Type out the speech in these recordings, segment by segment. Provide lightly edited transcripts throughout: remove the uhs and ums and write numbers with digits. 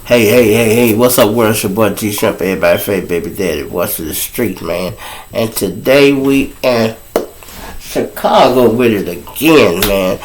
Hey, what's up, world? It's your boy G Shrimp, everybody favorite baby daddy, voice of the street, man. And today we in Chicago with it again, man.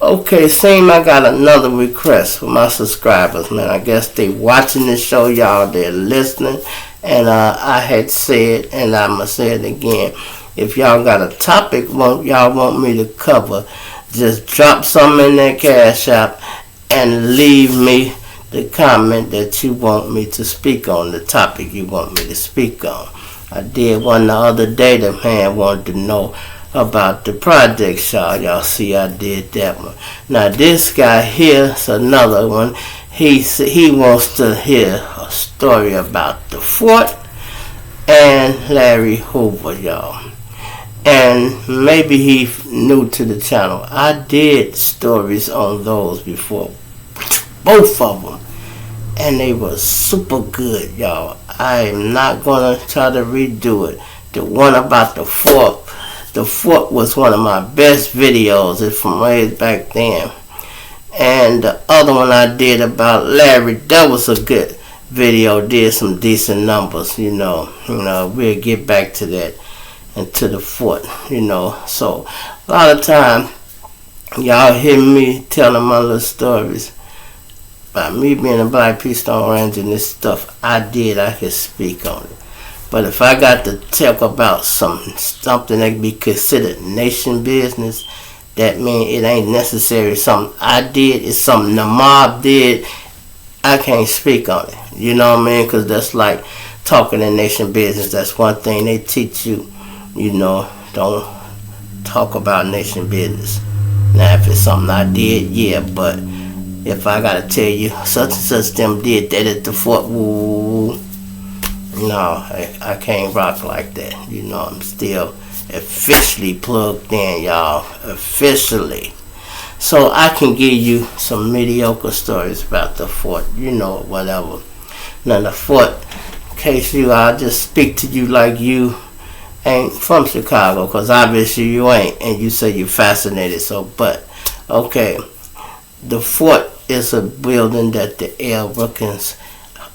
Okay, same, I got another request for my subscribers, man. I guess they watching the show, y'all, they're listening. And I had said, and I'ma say it again, if y'all got a topic y'all want me to cover, just drop something in that Cash App and leave me the comment that you want me to speak on, the topic you want me to speak on. I did one the other day. The man wanted to know about the project, y'all see I did that one. Now this guy here is another one. He wants to hear a story about the fort and Larry Hoover, y'all. And maybe he new to the channel. I did stories on those before, both of them, and they were super good, y'all. I am not gonna try to redo it. The one about the fort was one of my best videos. It's from way back then. And the other one I did about Larry, that was a good video. Did some decent numbers, you know. We'll get back to that and to the fort, So a lot of time y'all hear me telling my little stories about me being a Black Peace Stone Ranger and this stuff I could speak on it. But if I got to talk about something that can be considered nation business, that means it ain't necessarily something I did, it's something the mob did, I can't speak on it. You know what I mean? Because that's like talking in nation business. That's one thing they teach you, don't talk about nation business. Now if it's something I did, yeah, but if I gotta tell you such and such them did that at the fort, woo, no, I can't rock like that. I'm still officially plugged in, y'all. Officially. So I can give you some mediocre stories about the fort, whatever. Now the fort, in case I'll just speak to you like you ain't from Chicago, because obviously you ain't, and you say you're fascinated, but okay. The fort is a building that the L. Brookins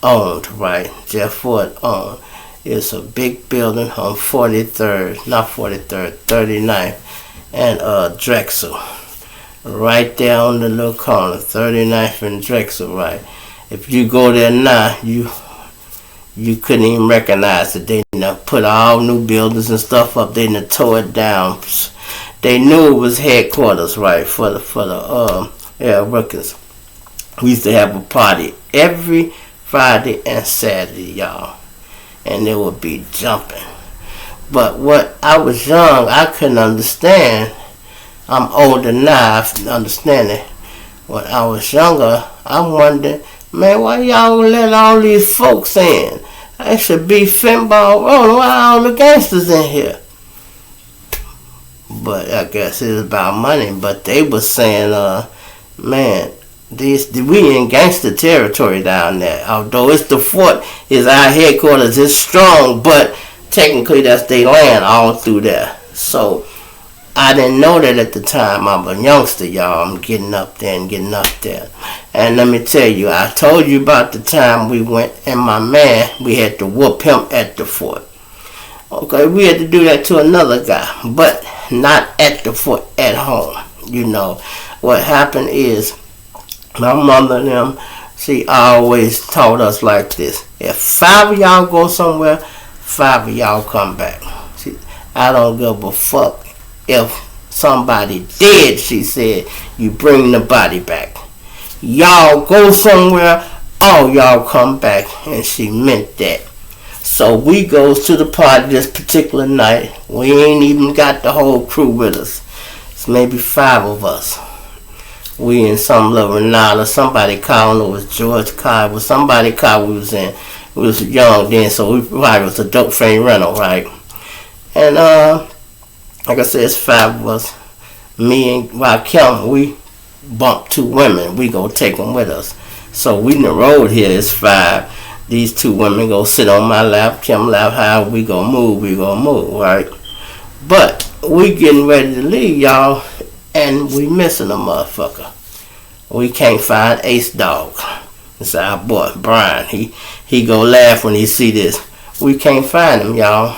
owned, right? Jeff Ford owned. It's a big building on 39th and Drexel. Right there on the little corner, 39th and Drexel, right? If you go there now, you couldn't even recognize it. They put all new buildings and stuff up. They tore it down. They knew it was headquarters, right, for the L. Brookins. We used to have a party every Friday and Saturday, y'all, and it would be jumping. But when I was young, I couldn't understand. I'm older now, I understand it. When I was younger, I wondered, man, why y'all let all these folks in? I should be Finball rolling. Why all the gangsters in here? But I guess it was about money. But they was saying, man, we in gangster territory down there. Although it's the fort, is our headquarters, it's strong, but technically that's their land all through there. So I didn't know that at the time. I'm a youngster, y'all. I'm getting up there. And let me tell you, I told you about the time we went, and my man, we had to whoop him at the fort. Okay, we had to do that to another guy, but not at the fort, at home. What happened is, my mother and them, she always taught us like this. If 5 of y'all go somewhere, 5 of y'all come back. I don't give a fuck if somebody dead, she said, you bring the body back. Y'all go somewhere, all y'all come back. And she meant that. So we goes to the party this particular night. We ain't even got the whole crew with us. It's maybe 5 of us. We in some little Renata, somebody car, I don't know, it was George car, it was somebody car we was in. We was young then, so we probably was a dope frame rental, right? And like I said, it's 5 of us. Me and Rakim, we bumped 2 women. We go take them with us. So we in the road here, it's 5. These 2 women go sit on my lap, Kim lap, how we gonna move, right? But we getting ready to leave, y'all. And we missing a motherfucker. We can't find Ace Dog. It's our boy, Brian. He go laugh when he see this. We can't find him, y'all.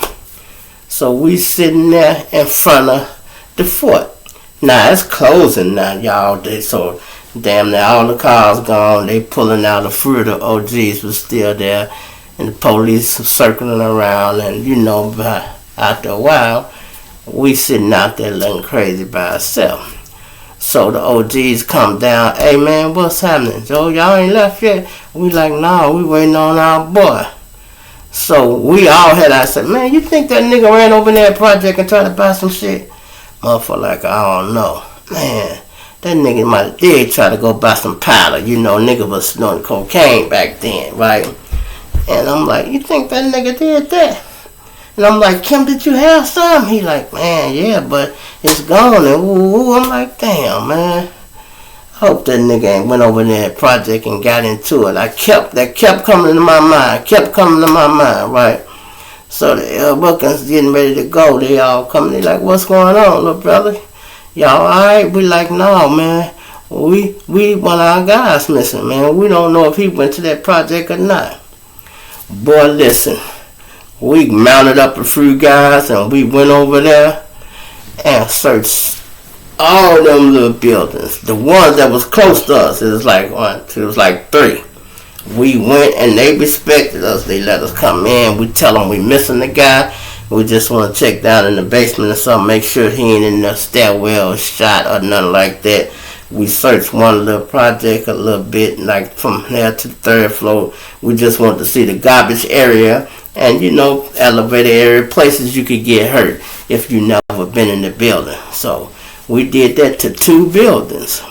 So we sitting there in front of the fort. Now, it's closing now, y'all. So, damn near all the cars gone. They pulling out. A few of the OGs was still there. And the police was circling around. And, you know, after a while, we sitting out there looking crazy by ourselves. So the OGs come down. Hey, man, what's happening? Joe, y'all ain't left yet? We like, no, we waiting on our boy. So we all had, I said, man, you think that nigga ran over there at Project and tried to buy some shit? Motherfucker like, I don't know. Man, that nigga might have did try to go buy some powder. You know, nigga was snorting cocaine back then, right? And I'm like, you think that nigga did that? And I'm like, Kim, did you have some? He like, man, yeah, but it's gone. And ooh, I'm like, damn, man. I hope that nigga ain't went over there at Project and got into it. That kept coming to my mind, right? So the bookings getting ready to go. They all coming. They like, what's going on, little brother? Y'all alright? We like, no, man. We one of our guys missing, man. We don't know if he went to that project or not. Boy, listen. We mounted up a few guys and we went over there and searched all them little buildings. The ones that was close to us, it was like 3. We went and they respected us. They let us come in. We tell them we missing the guy. We just want to check down in the basement or something, make sure he ain't in the stairwell shot or nothing like that. We searched one little project a little bit, like from there to the 3rd floor. We just wanted to see the garbage area and, you know, elevator area, places you could get hurt if you never been in the building. So we did that to 2 buildings.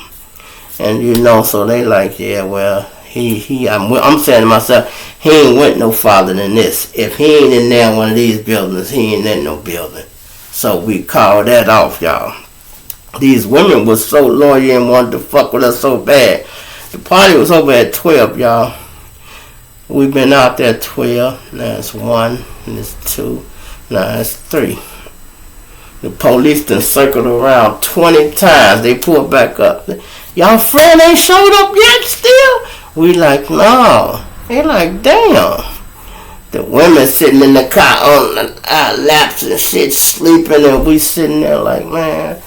And, you know, so they like, yeah, well, I'm saying to myself, he ain't went no farther than this. If he ain't in there in one of these buildings, he ain't in no building. So we called that off, y'all. These women was so loyal and wanted to fuck with us so bad. The party was over at 12, y'all. We've been out there 12. Now it's 1, and it's 2. Now it's 3. The police done circled around 20 times. They pulled back up. Y'all friend ain't showed up yet still? We like, no. They like, damn. The women sitting in the car on our laps and shit, sleeping, and we sitting there like, man,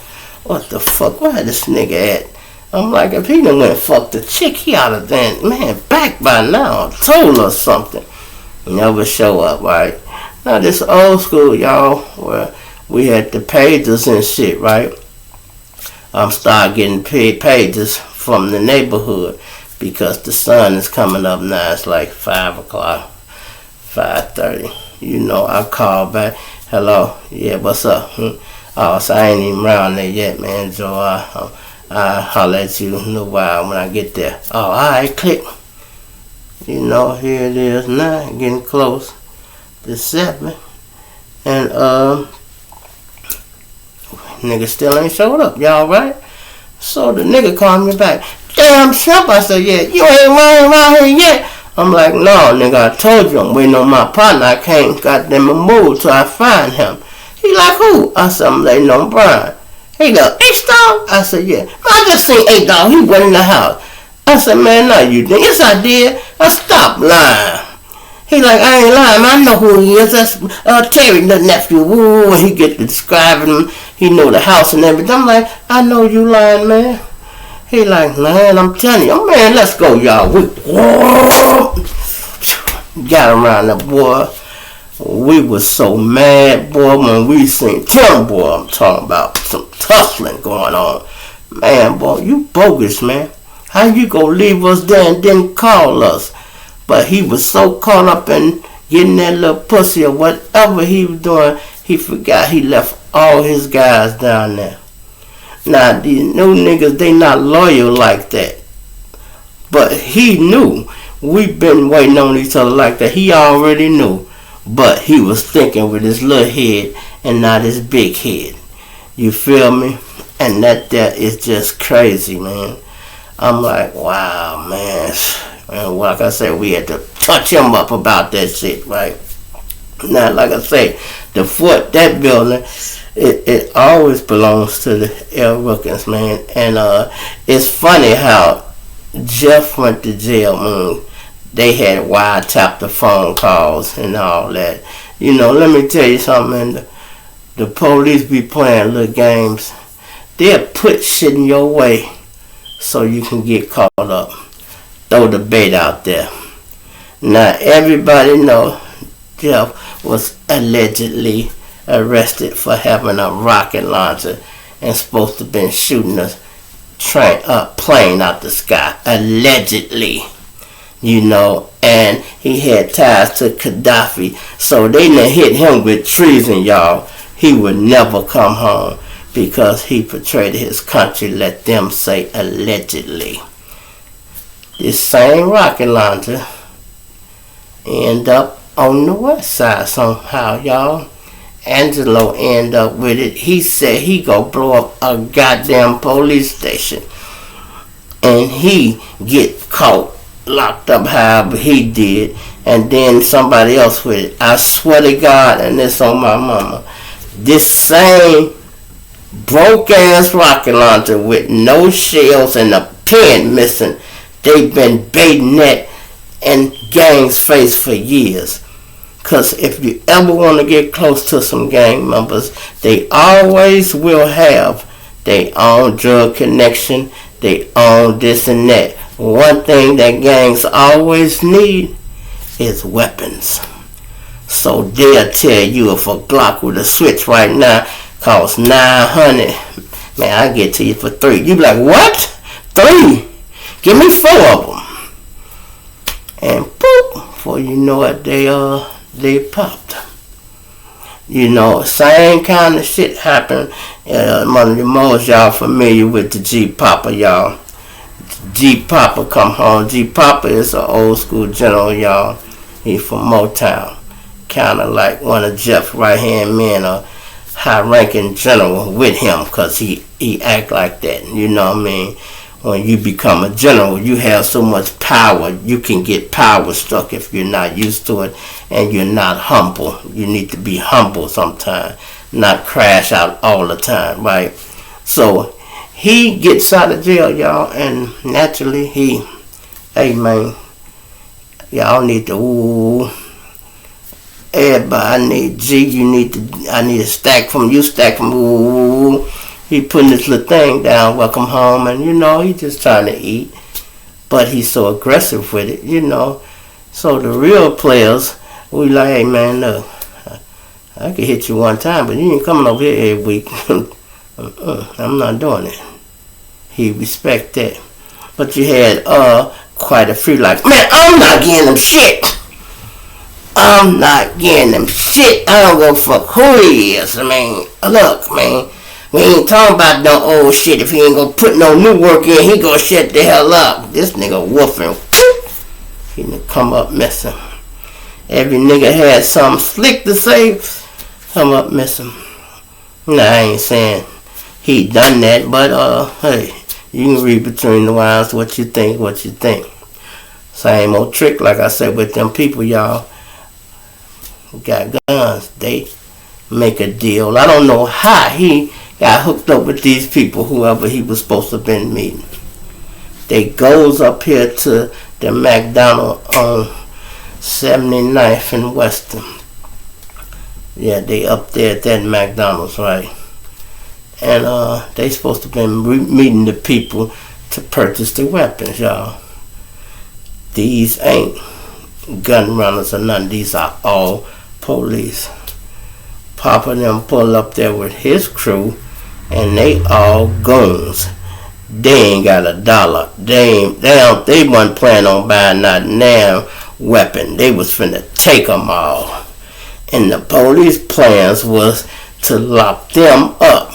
what the fuck? Where this nigga at? I'm like, if he done went fuck the chick, he oughta been, man, back by now. Told us something. Never show up, right? Now this old school, y'all, where we had the pages and shit, right? Start getting pages from the neighborhood because the sun is coming up now. It's like 5 o'clock, 5:30. You know, I call back. Hello, yeah, what's up? Oh, so I ain't even around there yet, man. So I'll holler at you in a while when I get there. Oh, all right, click. You know, here it is now, getting close to 7, and nigga still ain't showed up, y'all, right? So the nigga called me back. Damn, Trump, I said, yeah, you ain't running around here yet. I'm like, no, nigga, I told you I'm waiting on my partner. I can't goddamn move till I find him. He like, who? I said, I'm waiting on Brian. He go, H-Dog? I said, yeah. I just seen H-Dog. He went in the house. I said, man, no, you didn't. Yes, I did. I stopped lying. He like, I ain't lying, man. I know who he is. That's Terry, the nephew. Woo, and he get to describing him. He know the house and everything. I'm like, I know you lying, man. He like, man, I'm telling you, man, let's go, y'all. We got around the boy. We was so mad, boy, when we seen Tim, boy. I'm talking about some tussling going on. Man, boy, you bogus, man. How you gonna leave us there and didn't call us? But he was so caught up in getting that little pussy or whatever he was doing, he forgot he left all his guys down there. Now, these new niggas, they not loyal like that. But he knew. We've been waiting on each other like that. He already knew. But he was thinking with his little head and not his big head. You feel me? And that is just crazy, man. I'm like, wow, man. And like I said, we had to touch him up about that shit, right? Now, like I say, the fort, that building, it always belongs to the L. Rookins, man. And it's funny how Jeff went to jail when they had wiretapped the phone calls and all that. You know, let me tell you something. The police be playing little games. They'll put shit in your way so you can get caught up. Throw the bait out there. Now everybody know Jeff was allegedly arrested for having a rocket launcher and supposed to have been shooting a plane out the sky. Allegedly. You know, and he had ties to Gaddafi. So they done hit him with treason, y'all. He would never come home because he betrayed his country, let them say allegedly. This same rocket launcher end up on the west side somehow, y'all. Angelo end up with it. He said he gonna blow up a goddamn police station. And he get caught, locked up however he did, and then somebody else with it. I swear to God, and this on my mama, this same broke ass rocket launcher with no shells and a pin missing, they've been baiting that in gangs' face for years. Because if you ever want to get close to some gang members, they always will have their own drug connection, their own this and that. One thing that gangs always need is weapons. So they'll tell you if a Glock with a switch right now costs $900, man, I get to you for $3. You be like, what? $3? Give me 4 of them. And boop, before you know it, they popped. You know, same kind of shit happened. Most y'all familiar with the G Papa, y'all. G Papa come home. G Papa is an old school general, y'all. He from Motown. Kind of like one of Jeff's right hand men, a high ranking general with him, because he act like that. You know what I mean? When you become a general, you have so much power. You can get power struck if you're not used to it and you're not humble. You need to be humble sometimes, not crash out all the time, right? So he gets out of jail, y'all, and naturally hey man, y'all need to, everybody, I need G, I need a stack from you, stack from, He putting this little thing down, welcome home, and you know, he just trying to eat. But he's so aggressive with it, you know. So the real players, we like, hey man, look, I can hit you one time, but you ain't coming over here every week. I'm not doing it. He respect that. But you had quite a few like, man, I'm not getting them shit. I'm not getting them shit. I don't give a fuck who he is. I mean, look, man. We ain't talking about no old shit. If he ain't gonna put no new work in, he gonna shut the hell up. This nigga woofing. He done come up missing. Every nigga had something slick to say, come up missing. Nah, I ain't saying he done that, but hey, you can read between the lines what you think. Same old trick, like I said, with them people, y'all. Got guns. They make a deal. I don't know how he got hooked up with these people, whoever he was supposed to have been meeting. They goes up here to the McDonald's on 79th and Western. Yeah, they up there at that McDonald's, right? And they supposed to have been meeting the people to purchase the weapons, y'all. These ain't gun runners or none. These are all police. Papa them pull up there with his crew, and they all goons. They ain't got $1. They wasn't planning on buying not damn weapon. They was finna take them all. And the police plans was to lock them up.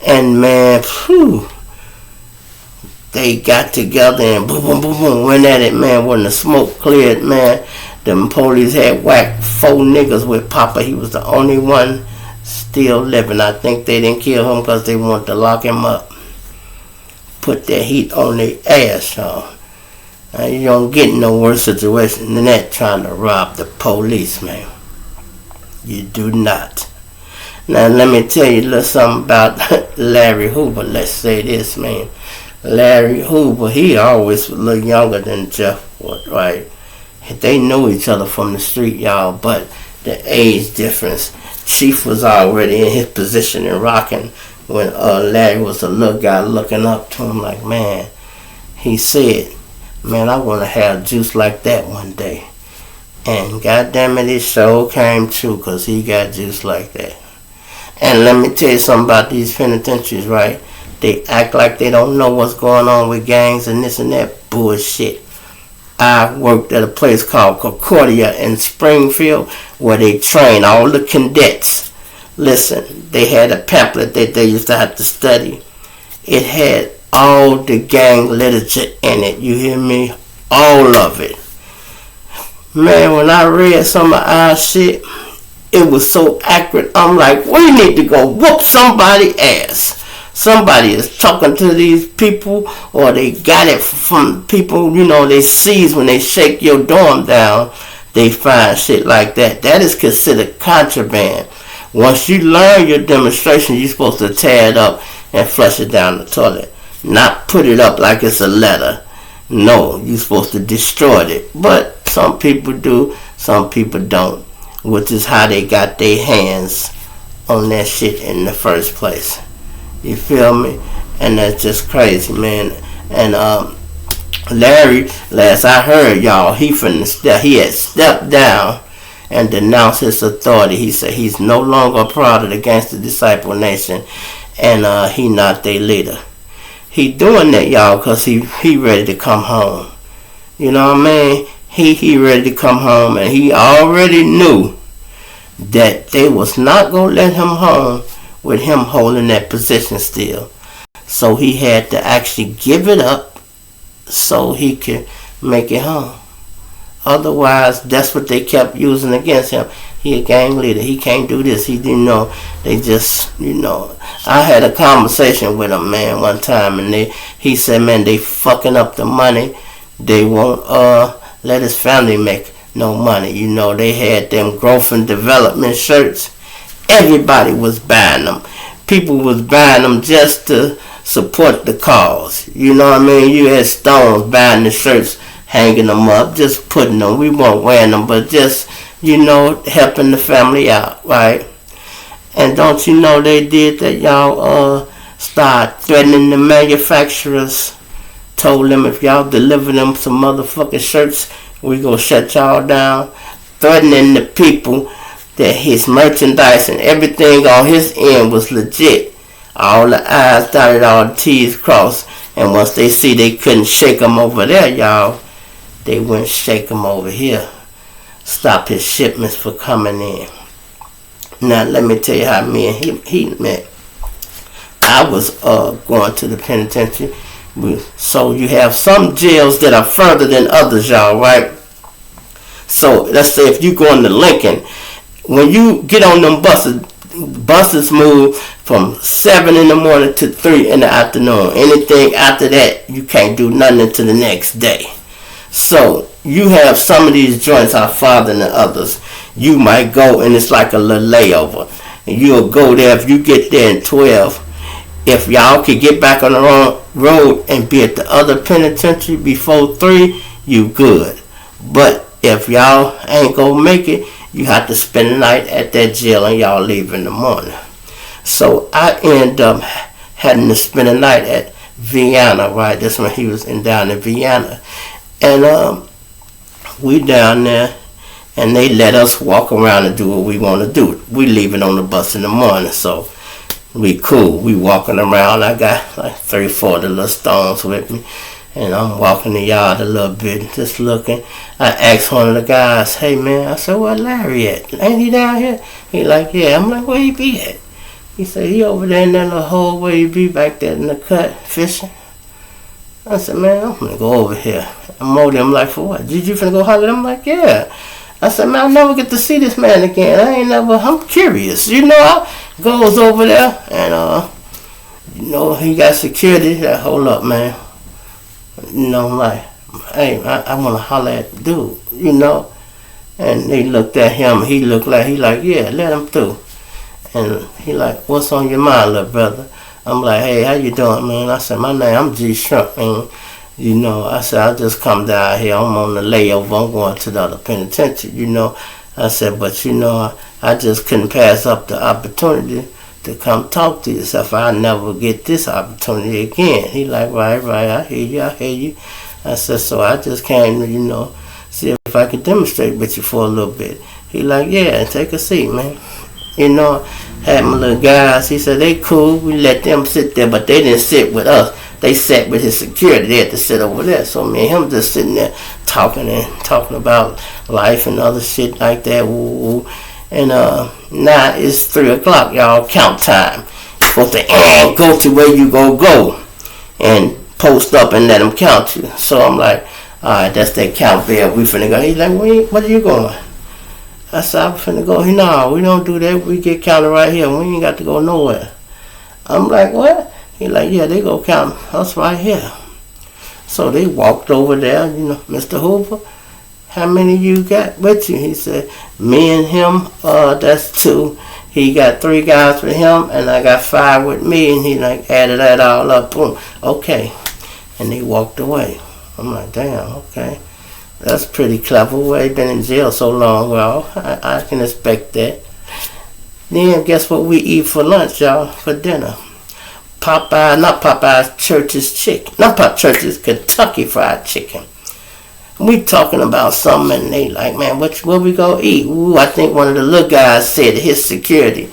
And man, they got together and boom, boom, boom, boom, went at it, man. When the smoke cleared, man, the police had whacked 4 niggas with Papa. He was the only one still living. I think they didn't kill him because they wanted to lock him up. Put that heat on their ass, y'all. You don't get no worse situation than that trying to rob the police, man. You do not. Now, let me tell you a little something about Larry Hoover. Let's say this, man. Larry Hoover, he always was a little younger than Jeff was, right? They knew each other from the street, y'all, but the age difference. Chief was already in his position and rocking when Larry was a little guy looking up to him like, man, he said, man, I want to have juice like that one day. And goddamn it, it sure came true because he got juice like that. And let me tell you something about these penitentiaries, right? They act like they don't know what's going on with gangs and this and that bullshit. I worked at a place called Concordia in Springfield where they train all the cadets. Listen, they had a pamphlet that they used to have to study. It had all the gang literature in it. You hear me? All of it. Man, when I read some of our shit, it was so accurate. I'm like, we need to go whoop somebody's ass. Somebody is talking to these people, or they got it from people, you know, they seize when they shake your dorm down. They find shit like that. That is considered contraband. Once you learn your demonstration, you're supposed to tear it up and flush it down the toilet. Not put it up like it's a letter. No, you're supposed to destroy it. But some people do, some people don't. Which is how they got their hands on that shit in the first place. You feel me? And that's just crazy, man. And Larry, last I heard, y'all, he had stepped down and denounced his authority. He said he's no longer proud of the Gangster Disciple Nation, and he not their leader. He doing that, y'all, because he ready to come home. You know what I mean? He ready to come home, and he already knew that they was not going to let him home with him holding that position still. So he had to actually give it up so he could make it home. Otherwise, that's what they kept using against him. He a gang leader. He can't do this. He didn't know. They just, you know. I had a conversation with him, man, one time, and he said, man, they fucking up the money. They won't let his family make no money. You know, they had them growth and development shirts. Everybody was buying them. People was buying them just to support the cause. You know what I mean? You had Stones buying the shirts, hanging them up, just putting them. We weren't wearing them, but just, you know, helping the family out, right? And don't you know they did that, y'all? Start threatening the manufacturers. Told them if y'all deliver them some motherfucking shirts, we gonna shut y'all down. Threatening the people that his merchandise and everything on his end was legit. All the I's dotted, all the T's crossed. And once they see they couldn't shake him over there, y'all, they wouldn't shake him over here. Stop his shipments from coming in. Now, let me tell you how me and he met. I was going to the penitentiary. So you have some jails that are further than others, y'all, right? So let's say if you go into Lincoln, when you get on them buses move from 7 in the morning to 3 in the afternoon. Anything after that, you can't do nothing until the next day. So you have some of these joints are farther than others. You might go and it's like a little layover. And you'll go there if you get there in 12. If y'all could get back on the wrong road and be at the other penitentiary before 3, you good. But if y'all ain't gonna make it, you have to spend the night at that jail and y'all leave in the morning. So I end up having to spend the night at Vienna, right? That's when he was down in Vienna. And we down there, and they let us walk around and do what we want to do. We leaving on the bus in the morning, so we cool. We walking around. I got like 3 or 4 of the little stones with me. And I'm walking the yard a little bit, just looking. I asked one of the guys, hey man, I said, where Larry at? Ain't he down here? He like, yeah. I'm like, where he be at? He said, he over there in that little hole where he be back there in the cut fishing. I said, man, I'm gonna go over here. I'm over there, I'm like, for what? Did you finna go holler? I'm like, yeah. I said, man, I'll never get to see this man again. I'm curious. You know, I goes over there and, you know, he got security. That hold up, man. You know, I'm like, hey, I want to holler at the dude, you know. And they looked at him. He like, yeah, let him through. And he like, what's on your mind, little brother? I'm like, hey, how you doing, man? I said, my name, I'm G Shrimp, man. You know, I said, I just come down here. I'm on the layover. I'm going to the other penitentiary, you know. I said, but, you know, I just couldn't pass up the opportunity to come talk to you. So if I never get this opportunity again. He like, right, I hear you. I said, so I just came to, you know, see if I could demonstrate with you for a little bit. He like, yeah, take a seat, man. You know, had my little guys. He said, they cool. We let them sit there, but they didn't sit with us. They sat with his security. They had to sit over there. So me and him just sitting there talking about life and other shit like that. Woo. And now it's 3 o'clock, y'all. Count time. Supposed to go to where you go and post up and let them count you. So I'm like, all right, that's that count bell. We finna go. He's like, where are you going? I said, I'm finna go. He, no, we don't do that. We get counted right here. We ain't got to go nowhere. I'm like, what? He like, yeah, they go count us right here. So they walked over there, you know, Mr. Hoover, how many you got with you? He said, me and him, that's 2. He got 3 guys with him, and I got 5 with me, and he like added that all up, boom, okay. And they walked away. I'm like, damn, okay. That's pretty clever. Well, he been in jail so long, well, I can expect that. Then guess what we eat for lunch, y'all, for dinner? Church's chicken. Not Church's, Kentucky Fried Chicken. We talking about something and they like, man, what we gonna eat? Ooh, I think one of the little guys said to his security.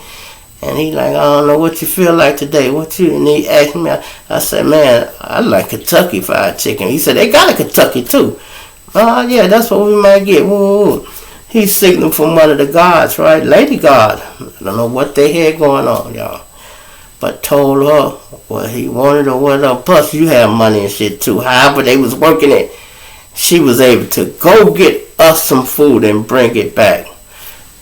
And he like, I don't know what you feel like today. What you? And he asked me, I said, man, I like Kentucky Fried Chicken. He said, they got a Kentucky too. Oh, yeah, that's what we might get. Woo. He signaled from one of the guards, right? Lady guard. I don't know what they had going on, y'all. But told her what he wanted or whatever. Plus, you have money and shit too. However, they was working it. She was able to go get us some food and bring it back.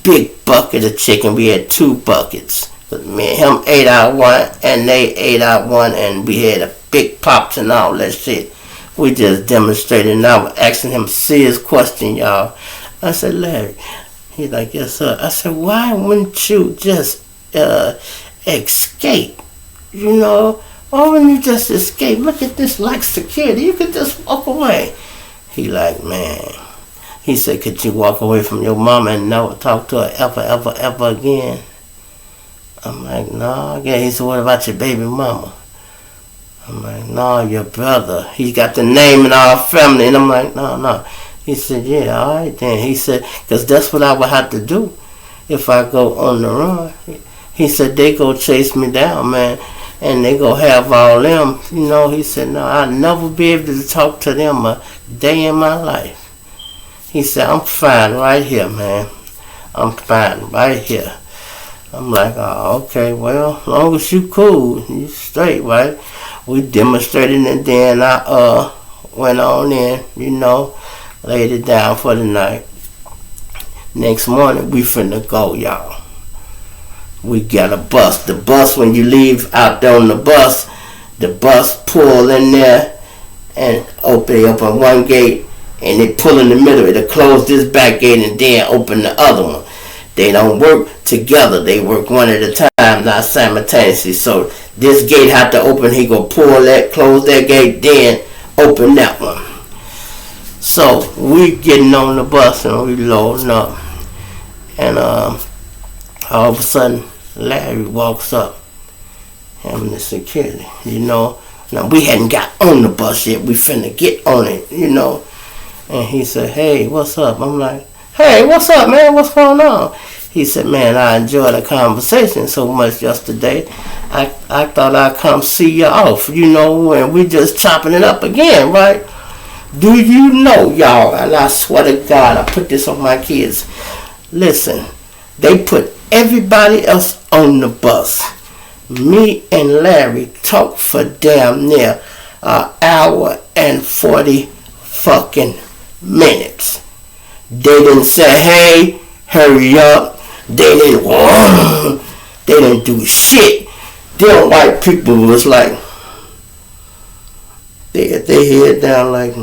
Big bucket of chicken. We had 2 buckets. But me and him ate out one, and they ate out one, and we had a big pops and all that shit. We just demonstrated, and I was asking him a serious question, y'all. I said, Larry. He's like, yes, sir. I said, why wouldn't you just escape? You know, why wouldn't you just escape? Look at this, like security. You could just walk away. He like, man. He said, could you walk away from your mama and never talk to her ever again? I'm like, no, again. He said, what about your baby mama? I'm like, no, your brother. He got the name in our family. And I'm like, no. He said, yeah, all right then. He said, because that's what I would have to do if I go on the run. He said, they go chase me down, man, and they go have all them. You know, he said, no, I'll never be able to talk to them a day in my life. He said, I'm fine right here, man. I'm fine right here. I'm like, oh, okay, well, as long as you cool, you straight, right? We demonstrated, and then I went on in, you know, laid it down for the night. Next morning, we finna go, y'all. We got a bus. The bus, when you leave out there on the bus pull in there and open one gate, and they pull in the middle. It'll close this back gate and then open the other one. They don't work together. They work one at a time, not simultaneously. So this gate had to open. He go pull that, close that gate, then open that one. So we getting on the bus and we loading up. And all of a sudden, Larry walks up. Him and the security, you know. Now, we hadn't got on the bus yet. We finna get on it, you know. And he said, hey, what's up? I'm like, hey, what's up, man? What's going on? He said, man, I enjoyed the conversation so much yesterday. I thought I'd come see you off, you know, and we just chopping it up again, right? Do you know, y'all, and I swear to God, I put this on my kids. Listen, they put everybody else on the bus. Me and Larry talked for damn near an hour and 40 fucking minutes. They didn't say, hey, hurry up. They didn't do shit. Them white people was like, they had their head down like,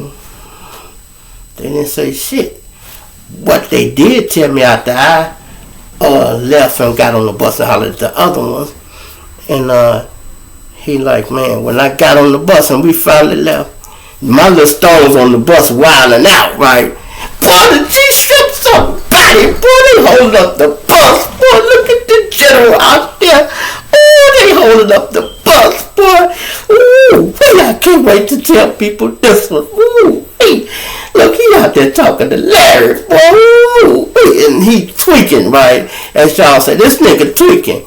they didn't say shit. What they did tell me after I left and got on the bus and hollered at the other ones, and He like, man, when I got on the bus and we finally left, my little stones on the bus wilding out, right? Boy, the G-strip somebody, boy, they holding up the bus. Boy, look at the general out there. Oh, they holding up the bus, boy. Ooh, I can't wait to tell people this one. Ooh, hey, look, he out there talking to Larry, boy. Ooh, and he tweaking, right? As y'all say, this nigga tweaking.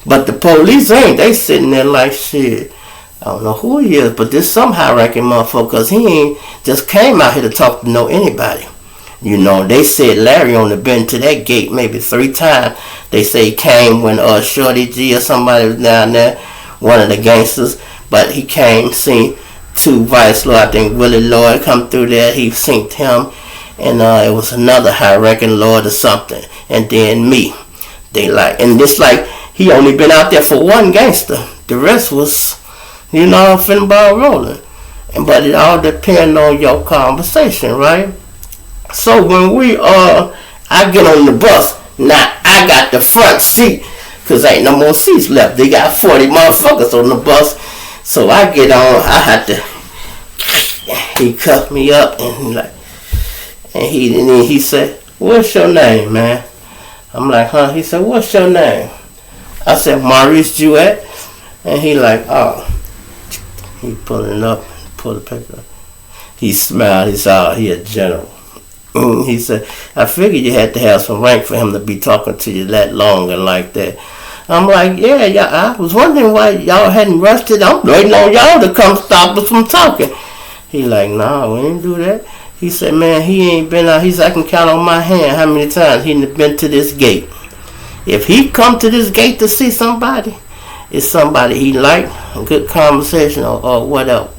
But the police ain't. They sitting there like, shit, I don't know who he is, but this some high-ranking motherfucker, because he ain't just came out here to talk to know anybody. You know, they said Larry only been to that gate maybe 3 times. They say he came when Shorty G or somebody was down there, one of the gangsters. But he came, seen 2 vice lords. I think Willie Lloyd come through there. He synced him. And it was another high-ranking lord or something. And then me. They like, and this like, he only been out there for 1 gangster. The rest was, you know, finna ball rolling. But it all depends on your conversation, right? So when I get on the bus, now I got the front seat, cause ain't no more seats left. They got 40 motherfuckers on the bus. So I get on, I had to, he cuffed me up and he said, what's your name, man? I'm like, huh? He said, what's your name? I said, Maurice Juette. And he like, oh. He pulling up, pull the paper up. He smiled, he said, oh, he a general. He said, I figured you had to have some rank for him to be talking to you that long and like that. I'm like, yeah, I was wondering why y'all hadn't rushed it. I'm waiting on y'all to come stop us from talking. He like, nah, we didn't do that. He said, man, he ain't been out. He said, I can count on my hand how many times he been to this gate. If he come to this gate to see somebody, it's somebody he like, a good conversation or whatever.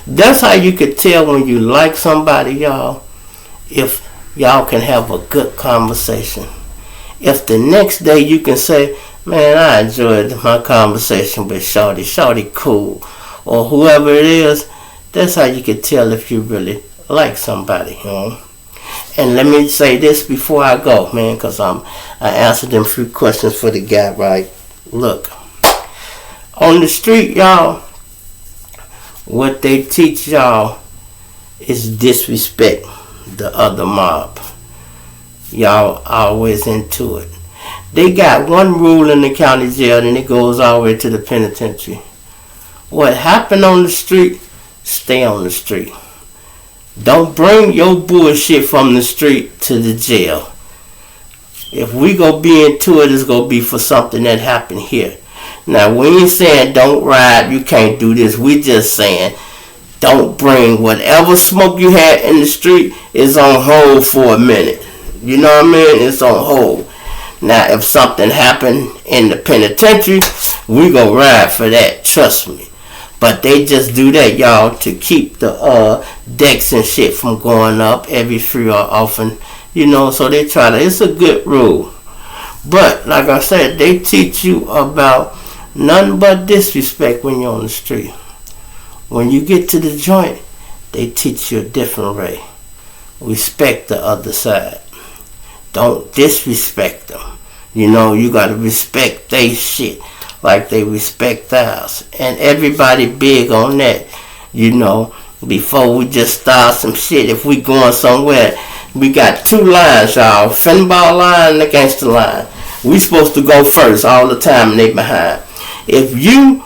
That's how you could tell when you like somebody, y'all, if y'all can have a good conversation. If the next day you can say, man, I enjoyed my conversation with Shorty. Shorty cool. Or whoever it is, that's how you can tell if you really like somebody, you know. And let me say this before I go, man, because I answered them few questions for the guy, right? Look, on the street, y'all, what they teach y'all is disrespect the other mob. Y'all always into it. They got one rule in the county jail and it goes all the way to the penitentiary. What happened on the street, stay on the street. Don't bring your bullshit from the street to the jail. If we go be into it, it's going to be for something that happened here. Now, we ain't saying don't ride, you can't do this. We just saying don't bring whatever smoke you had in the street is on hold for a minute. You know what I mean? It's on hold. Now, if something happened in the penitentiary, we gonna ride for that. Trust me. But they just do that, y'all, to keep the decks and shit from going up every free or often. You know, so they try to, it's a good rule. But, like I said, they teach you about nothing but disrespect when you're on the street. When you get to the joint, they teach you a different way. Respect the other side. Don't disrespect them. You know, you gotta respect they shit like they respect ours. And everybody big on that. You know, before we just start some shit, if we going somewhere, we got 2 lines, y'all. Finball line and the gangster line. We supposed to go first all the time and they behind. If you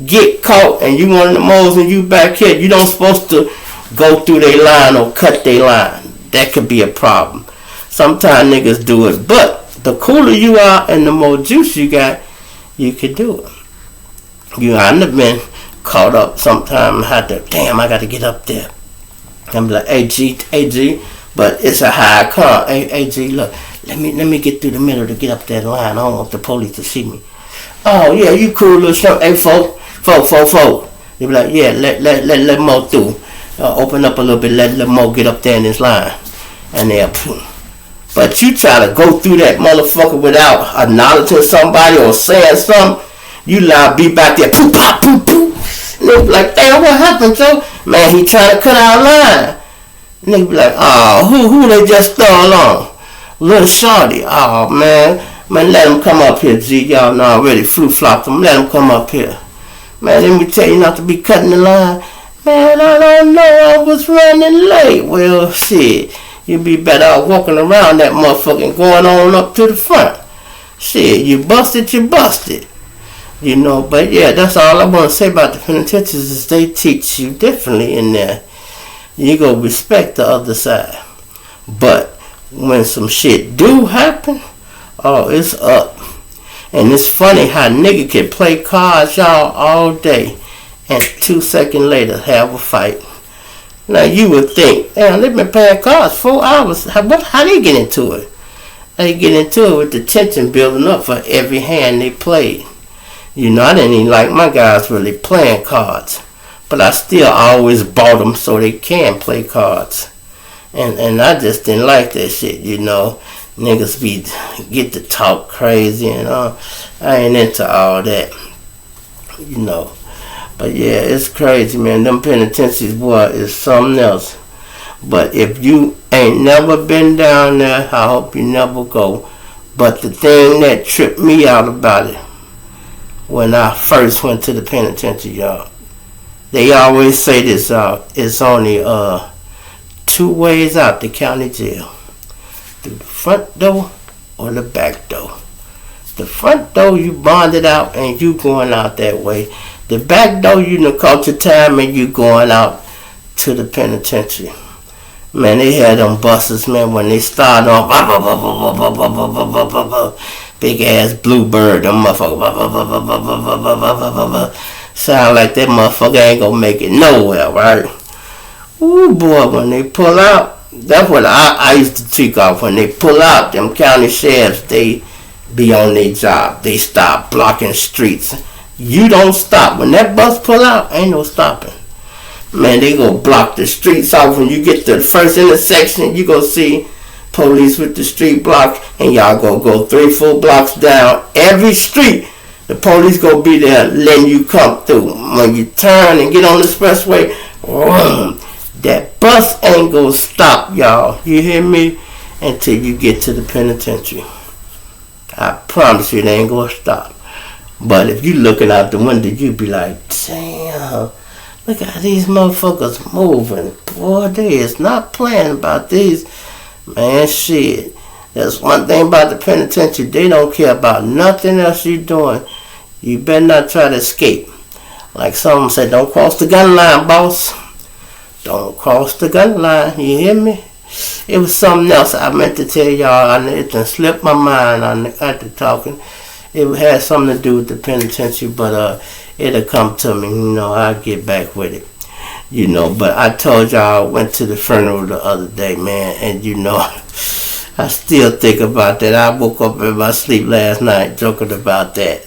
get caught and you one of the moles and you back here, you don't supposed to go through their line or cut their line. That could be a problem. Sometimes niggas do it, but the cooler you are and the more juice you got, you could do it. You I've been caught up sometime, had to, damn, I got to get up there. I'm like, hey G, but it's a high car. Hey G, look, let me get through the middle to get up that line. I don't want the police to see me. Oh yeah, you cool little shrimp. Hey, folk. They be like, yeah, let Mo through. Open up a little bit, let Mo get up there in this line. And they'll, but you try to go through that motherfucker without acknowledging somebody or saying something, you lie, be back there, poof, pop, poof, poof. And they be like, damn, what happened, Joe? Man, he trying to cut our line. And they be like, oh, who they just throw along? Little Shorty. Oh, man, let him come up here, G. Y'all know already flu-flopped him. Let him come up here. Man, let me tell you not to be cutting the line. Man, I don't know, I was running late. Well, shit, you'd be better off walking around that motherfucker and going on up to the front. Shit, you busted, you busted. You know, but yeah, that's all I want to say about the penitentiaries is they teach you differently in there. You go respect the other side. But when some shit do happen, oh, it's up. And it's funny how nigga can play cards, y'all, all day, and 2 seconds later have a fight. Now you would think, damn, they've been playing cards 4 hours. How they get into it? They get into it with the tension building up for every hand they played. You know, I didn't even like my guys really playing cards, but I still always bought them so they can play cards. And I just didn't like that shit, you know. Niggas get to talk crazy and I ain't into all that, you know. But yeah, it's crazy, man. Them penitentiaries, boy, is something else. But if you ain't never been down there, I hope you never go. But the thing that tripped me out about it, when I first went to the penitentiary, y'all, they always say this, it's only 2 ways out the county jail. Through the front door or the back door. The front door, you bonded out and you going out that way. The back door, you done caught your time and you going out to the penitentiary. Man, they had them buses, man, when they started off, big ass bluebird, them motherfuckers, sound like that motherfucker ain't gonna make it nowhere, right? Ooh, boy, when they pull out, that's what I used to tweak off. When they pull out, them county sheriffs, they be on their job. They stop blocking streets. You don't stop. When that bus pull out, ain't no stopping. Man, they go block the streets off. When you get to the first intersection, you go see police with the street block, and y'all go 3-4 blocks down every street. The police go be there letting you come through. When you turn and get on the expressway, that bus ain't gonna stop, y'all. You hear me? Until you get to the penitentiary. I promise you, they ain't gonna stop. But if you looking out the window, you be like, damn, look at these motherfuckers moving. Boy, they is not playing about these. Man, shit. That's one thing about the penitentiary. They don't care about nothing else you doing. You better not try to escape. Like someone said, don't cross the gun line, boss. Don't cross the gun line, you hear me? It was something else I meant to tell y'all. It done slipped my mind after talking. It had something to do with the penitentiary, but it'll come to me, you know, I'll get back with it. You know, but I told y'all I went to the funeral the other day, man, and you know, I still think about that. I woke up in my sleep last night joking about that.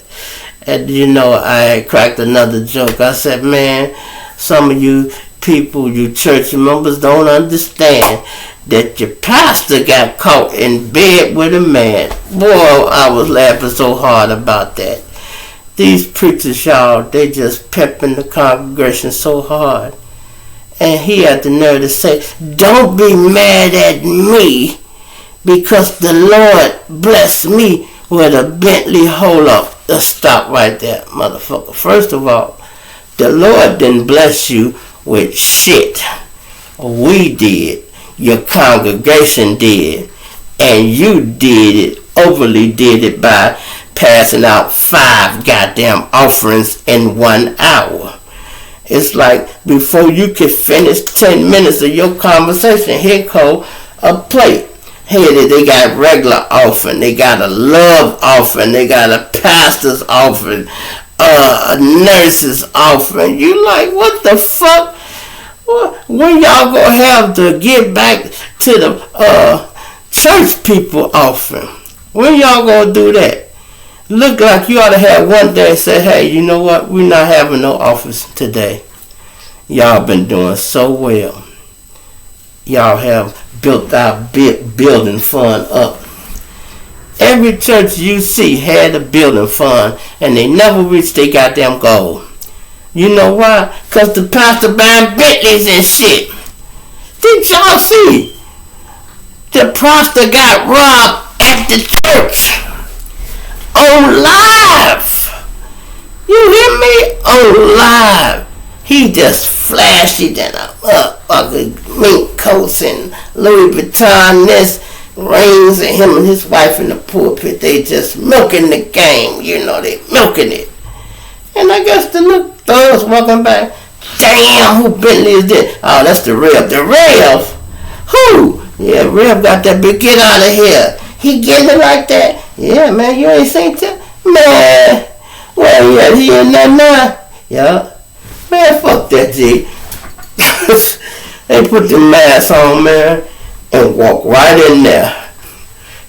And you know, I had cracked another joke. I said, man, some of you people, you church members don't understand that your pastor got caught in bed with a man. Boy, I was laughing so hard about that. These preachers, y'all, they just pepping the congregation so hard. And he had the nerve to say, don't be mad at me because the Lord blessed me with a Bentley. Hold up. Let's stop right there, motherfucker. First of all, the Lord didn't bless you with shit. We did. Your congregation did. And you did it, overly did it by passing out 5 goddamn offerings in 1 hour. It's like before you could finish 10 minutes of your conversation, here go a plate. Here they got regular offering, they got a love offering, they got a pastor's offering, a nurse's offering. You like, what the fuck? When y'all gonna have to get back to the church people offering? When y'all gonna do that? Look like you ought to have one day and say, hey, you know what? We're not having no office today. Y'all been doing so well. Y'all have built our building fund up. Every church you see had a building fund and they never reached their goddamn goal. You know why? Because the pastor buying Bentleys and shit. Did y'all see? The pastor got robbed at the church. On live. You hear me? On live. He just flashy than a motherfucker. Mink coats and Louis Vuitton this rings, and him and his wife in the pulpit. They just milking the game. You know, they milking it. And I guess the little thugs walking by. Damn, who Bentley is this? Oh, that's the Rev. The Rev? Who? Yeah, Rev got that big. Get out of here. He getting it like that? Yeah, man, you ain't seen that? Man, well, yeah, he in there now. Yeah. Man, fuck that, G. They put the mask on, man, and walk right in there.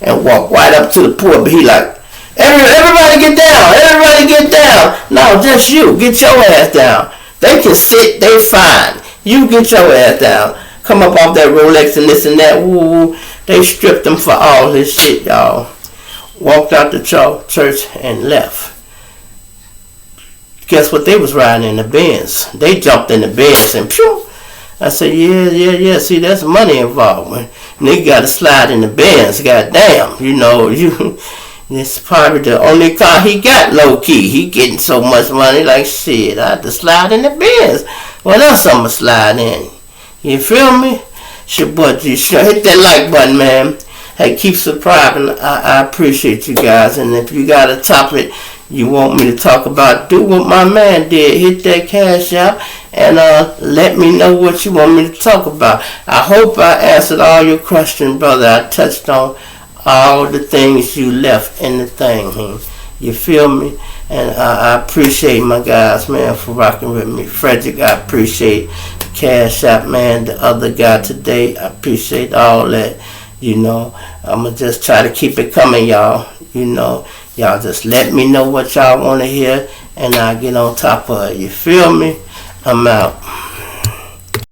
And walk right up to the pulpit. He like, everybody get down. Everybody get down. No, just you. Get your ass down. They can sit, they fine. You get your ass down. Come up off that Rolex and this and that. Woo. They stripped them for all this shit, y'all. Walked out the church and left. Guess what? They was riding in the Benz. They jumped in the Benz and phew. I said, yeah. See, there's money involved. And nigga got to slide in the Benz. Goddamn. You know, it's probably the only car he got low key. He getting so much money like shit. I had to slide in the Benz. What else I'ma slide in? You feel me? It's your boy G. Hit that like button, man. Hey, keep subscribing. I appreciate you guys. And if you got a topic you want me to talk about, do what my man did. Hit that cash out and let me know what you want me to talk about. I hope I answered all your questions, brother. I touched on all the things you left in the thing. You feel me? And I appreciate my guys, man, for rocking with me. Frederick, I appreciate Cash App, man. The other guy today, I appreciate all that. You know, I'm going to just try to keep it coming, y'all. You know, y'all just let me know what y'all want to hear, and I'll get on top of it. You feel me? I'm out.